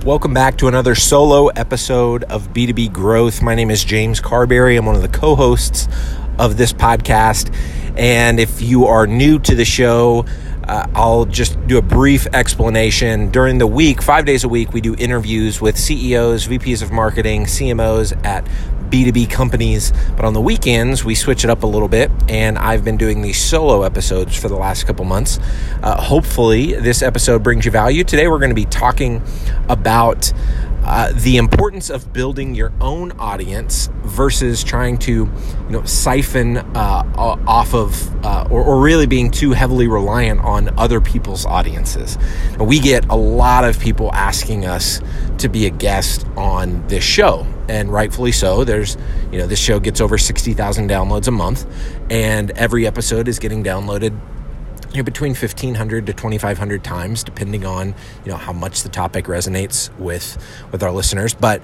Welcome back to another solo episode of B2B Growth. My name is James Carberry. I'm one of the co-hosts of this podcast. And if you are new to the show, I'll just do a brief explanation. During the week, 5 days a week, we do interviews with CEOs, VPs of marketing, CMOs at B2B companies. But on the weekends, we switch it up a little bit, and I've been doing these solo episodes for the last couple months. Hopefully, this episode brings you value. Today, we're going to be talking about the importance of building your own audience versus trying to, siphon off of or really being too heavily reliant on other people's audiences. And we get a lot of people asking us to be a guest on this show, and rightfully so. There's, this show gets over 60,000 downloads a month, and every episode is getting downloaded between 1,500 to 2,500 times, depending on, how much the topic resonates with our listeners. But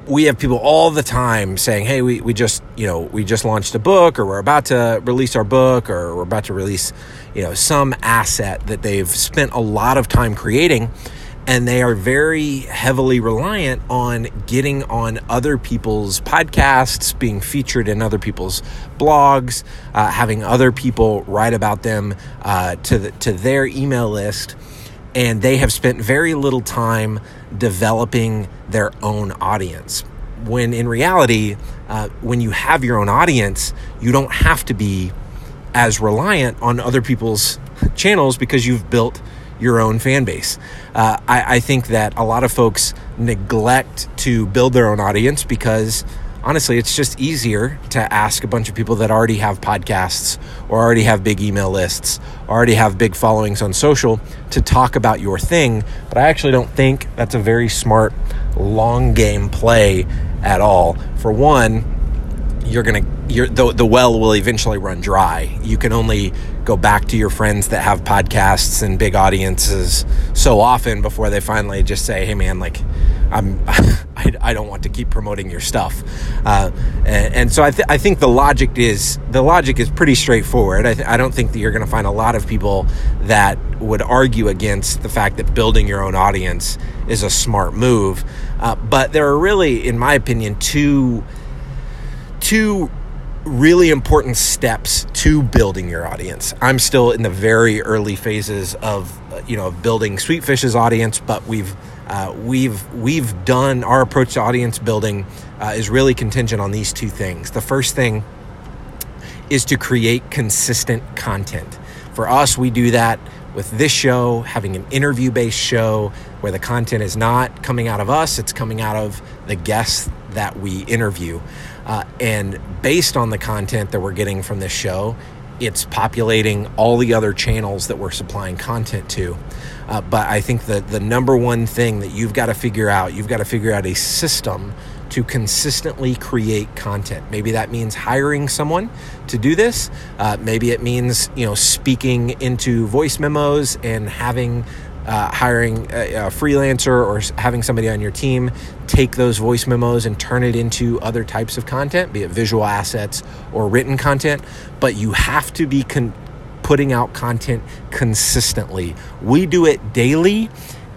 we have people all the time saying, hey, we just launched a book, or we're about to release our book, or we're about to release, some asset that they've spent a lot of time creating. And they are very heavily reliant on getting on other people's podcasts, being featured in other people's blogs, having other people write about them to their email list. And they have spent very little time developing their own audience. When in reality, when you have your own audience, you don't have to be as reliant on other people's channels because you've built your own fan base. I think that a lot of folks neglect to build their own audience because honestly, it's just easier to ask a bunch of people that already have podcasts or already have big email lists, or already have big followings on social to talk about your thing. But I actually don't think that's a very smart long game play at all. For one, the well will eventually run dry. You can only go back to your friends that have podcasts and big audiences so often before they finally just say, hey man, I don't want to keep promoting your stuff. And so I think the logic is pretty straightforward. I don't think that you're going to find a lot of people that would argue against the fact that building your own audience is a smart move. But there are really, in my opinion, two really important steps to building your audience. I'm still in the very early phases of building Sweetfish's audience, but we've done our approach to audience building is really contingent on these two things. The first thing is to create consistent content. For us, we do that with this show, having an interview-based show where the content is not coming out of us, it's coming out of the guests that we interview. And based on the content that we're getting from this show, it's populating all the other channels that we're supplying content to. But I think that the number one thing that you've got to figure out a system to consistently create content. Maybe that means hiring someone to do this. Maybe it means, speaking into voice memos and hiring a freelancer or having somebody on your team take those voice memos and turn it into other types of content, be it visual assets or written content. But you have to be putting out content consistently. We do it daily,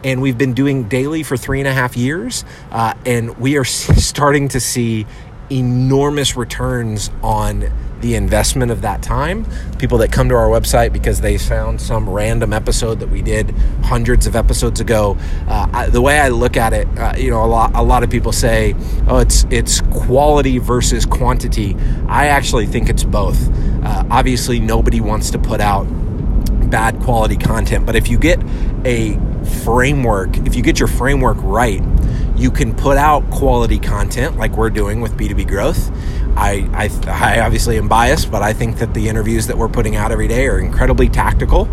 and we've been doing daily for 3.5 years, and we are starting to see enormous returns on the investment of that time. People that come to our website because they found some random episode that we did hundreds of episodes ago. The way I look at it, a lot of people say, oh, it's quality versus quantity. I actually think it's both. Obviously, nobody wants to put out bad quality content, but if you get your framework right, you can put out quality content like we're doing with B2B Growth. I obviously am biased, but I think that the interviews that we're putting out every day are incredibly practical,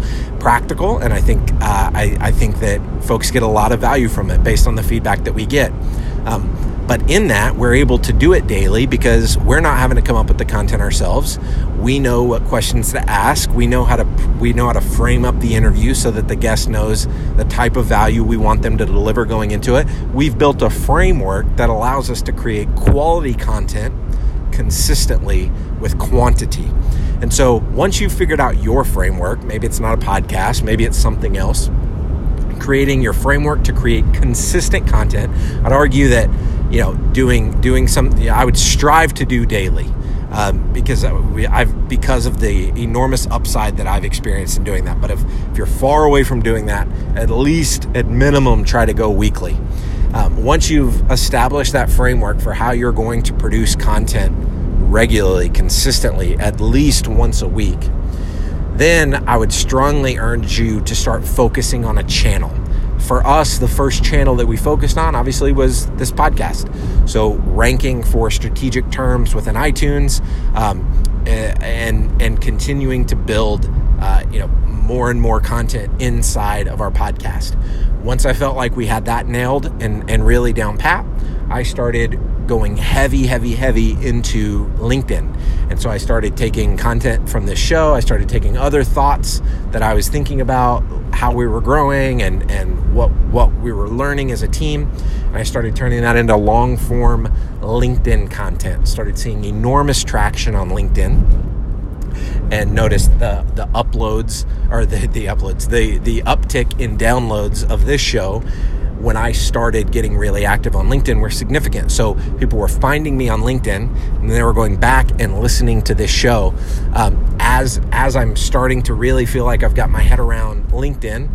and I think that folks get a lot of value from it based on the feedback that we get. But in that, we're able to do it daily because we're not having to come up with the content ourselves. We know what questions to ask. We know how to frame up the interview so that the guest knows the type of value we want them to deliver going into it. We've built a framework that allows us to create quality content consistently with quantity. And so once you've figured out your framework, maybe it's not a podcast, maybe it's something else, creating your framework to create consistent content. I'd argue that, doing something I would strive to do daily, because of the enormous upside that I've experienced in doing that. But if you're far away from doing that, at least at minimum, try to go weekly. Once you've established that framework for how you're going to produce content regularly, consistently, at least once a week, then I would strongly urge you to start focusing on a channel. For us, the first channel that we focused on, obviously, was this podcast. So ranking for strategic terms within iTunes, and continuing to build, more and more content inside of our podcast. Once I felt like we had that nailed and really down pat, I started going heavy into LinkedIn. And so I started taking content from this show. I started taking other thoughts that I was thinking about, how we were growing and what we were learning as a team. And I started turning that into long form LinkedIn content. Started seeing enormous traction on LinkedIn. And noticed the uploads, or the uptick in downloads of this show when I started getting really active on LinkedIn were significant. So people were finding me on LinkedIn, and they were going back and listening to this show. As I'm starting to really feel like I've got my head around LinkedIn,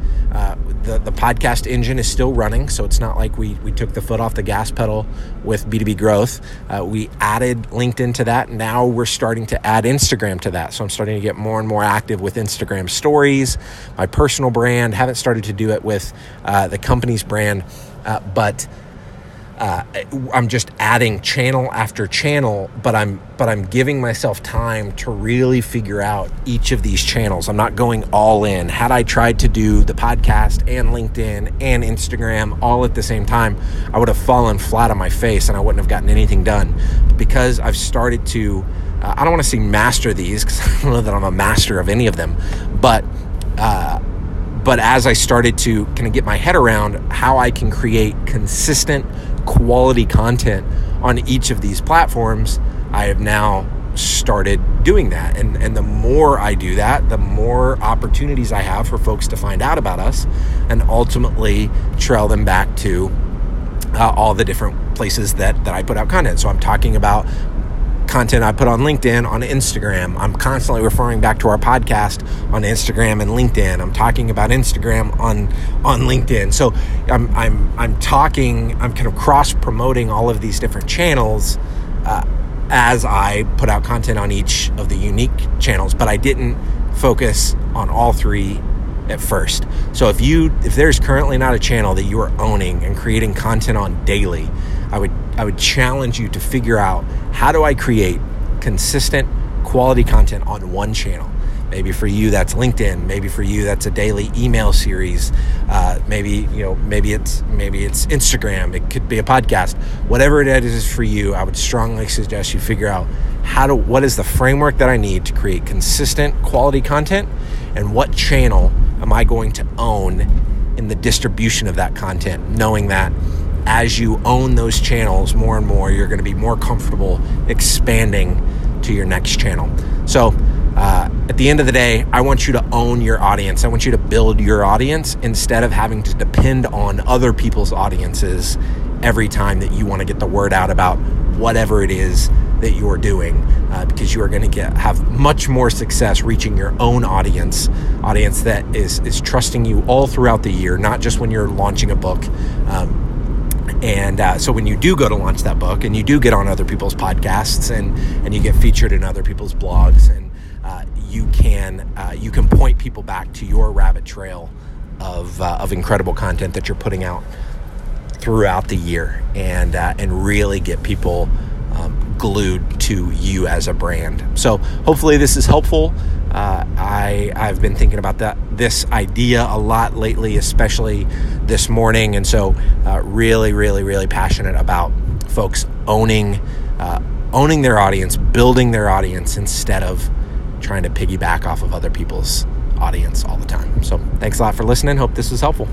the podcast engine is still running, so it's not like we took the foot off the gas pedal with B2B growth. We added LinkedIn to that. Now we're starting to add Instagram to that. So I'm starting to get more and more active with Instagram stories, my personal brand. Haven't started to do it with the company's brand, but I'm just adding channel after channel, but I'm giving myself time to really figure out each of these channels. I'm not going all in. Had I tried to do the podcast and LinkedIn and Instagram all at the same time, I would have fallen flat on my face and I wouldn't have gotten anything done. Because I've started to, I don't want to say master these, because I don't know that I'm a master of any of them, but as I started to kind of get my head around how I can create consistent quality content on each of these platforms, I have now started doing that. And the more I do that, the more opportunities I have for folks to find out about us and ultimately trail them back to all the different places that I put out content. So I'm talking about content I put on LinkedIn, on Instagram. I'm constantly referring back to our podcast on Instagram and LinkedIn. I'm talking about Instagram on LinkedIn. So I'm kind of cross promoting all of these different channels as I put out content on each of the unique channels, but I didn't focus on all three at first. So if there's currently not a channel that you are owning and creating content on daily, I would challenge you to figure out, how do I create consistent quality content on one channel? Maybe for you that's LinkedIn. Maybe for you that's a daily email series. Maybe it's Instagram. It could be a podcast. Whatever it is for you, I would strongly suggest you figure out what is the framework that I need to create consistent quality content, and what channel am I going to own in the distribution of that content, knowing that as you own those channels more and more, you're going to be more comfortable expanding to your next channel. So at the end of the day, I want you to own your audience. I want you to build your audience instead of having to depend on other people's audiences every time that you want to get the word out about whatever it is that you're doing, because you are going to have much more success reaching your own audience that is trusting you all throughout the year, not just when you're launching a book. So when you do go to launch that book and you do get on other people's podcasts and you get featured in other people's blogs, and you can point people back to your rabbit trail of incredible content that you're putting out throughout the year, and really get people glued to you as a brand. So hopefully this is helpful. I've been thinking about this idea a lot lately, especially this morning. And so really, really, really passionate about folks owning their audience, building their audience, instead of trying to piggyback off of other people's audience all the time. So thanks a lot for listening. Hope this was helpful.